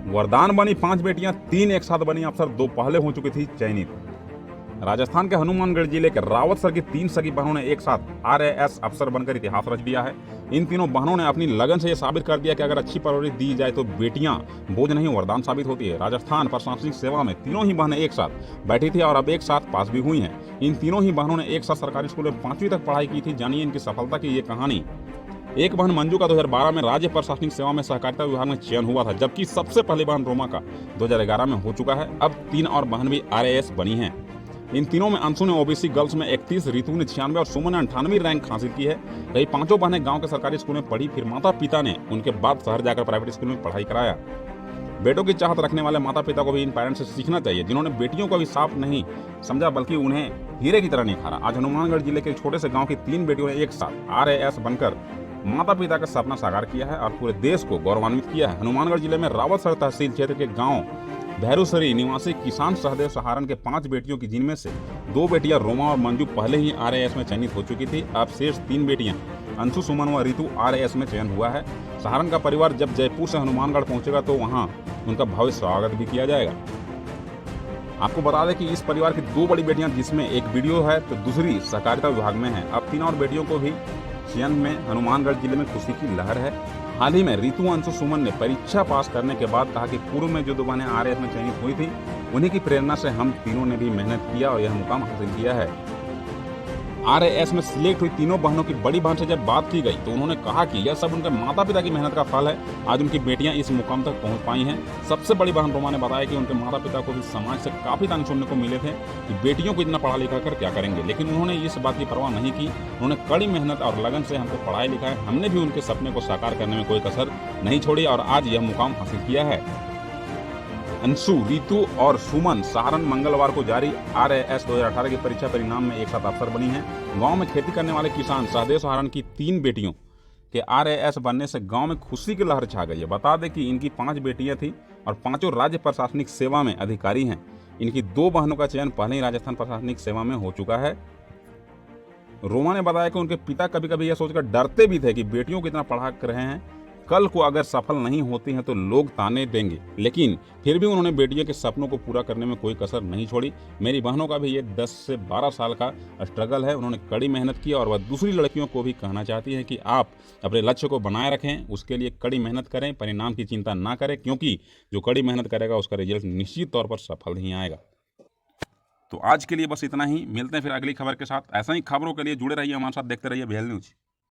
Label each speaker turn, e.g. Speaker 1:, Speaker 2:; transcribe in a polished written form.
Speaker 1: वरदान बनी 5 बेटियां, 3 एक साथ बनी अफसर, 2 पहले हो चुकी थी चयनित। राजस्थान के हनुमानगढ़ जिले के रावतसर की 3 सगी बहनों ने एक साथ आरएएस अफसर बनकर इतिहास रच दिया है। इन तीनों बहनों ने अपनी लगन से यह साबित कर दिया कि अगर अच्छी परवरिश दी जाए तो बेटियां बोझ नहीं वरदान साबित होती है। राजस्थान प्रशासनिक सेवा में तीनों ही बहनें एक साथ बैठी थी और अब एक साथ पास भी हुई हैं। इन तीनों ही बहनों ने एक साथ सरकारी स्कूल में 5वीं तक पढ़ाई की थी। जानिए इनकी सफलता की ये कहानी। एक बहन मंजू का 2012 में राज्य प्रशासनिक सेवा में सहकारिता विभाग में चयन हुआ था, जबकि सबसे पहली बहन रोमा का 2011 में हो चुका है। अब 3 और बहन भी आरएएस बनी हैं। इन तीनों में अंशु ने ओबीसी गर्ल्स में 31, रितु ने 96 और सुमन ने 98 रैंक हासिल की है। कई पांचों बहनें गांव के सरकारी स्कूल में पढ़ी, फिर माता पिता ने उनके बाद शहर जाकर प्राइवेट स्कूल में पढ़ाई कराया। बेटों की चाहत रखने वाले माता पिता को भी इन पेरेंट्स से सीखना चाहिए, जिन्होंने बेटियों को भी साफ नहीं समझा बल्कि उन्हें हीरे की तरह निखारा। आज हनुमानगढ़ जिले के छोटे से गाँव की 3 बेटियों ने एक साथ आरएएस बनकर माता पिता का सपना साकार किया है और पूरे देश को गौरवान्वित किया है। हनुमानगढ़ जिले में रावतसर तहसील क्षेत्र के गांव भैरूसरी निवासी किसान सहदेव सहारण के 5 बेटियों की, जिनमें से 2 बेटियां रोमा और मंजू पहले ही आरएएस में चयनित हो चुकी थी। अब शेष 3 बेटियां अंशु, सुमन व रितु आरएएस में चयन हुआ है। सहारण का परिवार जब जयपुर से हनुमानगढ़ पहुंचेगा तो वहां उनका भव्य स्वागत भी किया जाएगा। आपको बता दें कि इस परिवार की 2 बड़ी बेटियां, जिसमें एक वीडियो है तो दूसरी सहकारिता विभाग में है। अब 3 और बेटियों को भी चयन में हनुमानगढ़ जिले में खुशी की लहर है। हाल ही में रितु, अंशु, सुमन ने परीक्षा पास करने के बाद कहा कि पूर्व में जो 2 बहनें आरएएस में चयनित हुई थी, उन्हीं की प्रेरणा से हम तीनों ने भी मेहनत किया और यह मुकाम हासिल किया है। आरएएस में सिलेक्ट हुई तीनों बहनों की बड़ी बहन से जब बात की गई तो उन्होंने कहा कि यह सब उनके माता पिता की मेहनत का फल है। आज उनकी बेटियां इस मुकाम तक पहुंच पाई हैं। सबसे बड़ी बहन रोमा ने बताया कि उनके माता पिता को भी समाज से काफी ताने सुनने को मिले थे कि बेटियों को इतना पढ़ा लिखा कर क्या करेंगे, लेकिन उन्होंने इस बात की परवाह नहीं की। उन्होंने कड़ी मेहनत और लगन से हमको पढ़ाया लिखाया। हमने भी उनके सपने को साकार करने में कोई कसर नहीं छोड़ी और आज यह मुकाम हासिल किया है। अंशु, रितु और सुमन सहारण मंगलवार को जारी आरएएस 2018 की परीक्षा परिणाम में एक साथ अफसर बनी हैं। गांव में खेती करने वाले किसान सहदेव सहारण की 3 बेटियों के आरएएस बनने से गांव में खुशी की लहर छा गई है। बता दें कि इनकी 5 बेटियां थीं और पांचों राज्य प्रशासनिक सेवा में अधिकारी हैं। इनकी 2 बहनों का चयन पहले ही राजस्थान प्रशासनिक सेवा में हो चुका है। रोमा ने बताया कि उनके पिता कभी कभी यह सोचकर डरते भी थे कि बेटियों को इतना पढ़ा कर रहे हैं, कल को अगर सफल नहीं होती हैं तो लोग ताने देंगे, लेकिन फिर भी उन्होंने बेटियों के सपनों को पूरा करने में कोई कसर नहीं छोड़ी। मेरी बहनों का भी ये 10 से 12 साल का स्ट्रगल है। उन्होंने कड़ी मेहनत की और वह दूसरी लड़कियों को भी कहना चाहती हैं कि आप अपने लक्ष्य को बनाए रखें, उसके लिए कड़ी मेहनत करें, परिणाम की चिंता ना करें, क्योंकि जो कड़ी मेहनत करेगा उसका रिजल्ट निश्चित तौर पर सफल ही आएगा। तो आज के लिए बस इतना ही। मिलते हैं फिर अगली खबर के साथ। ऐसा ही खबरों के लिए जुड़े रहिए हमारे साथ, देखते रहिए BL न्यूज़।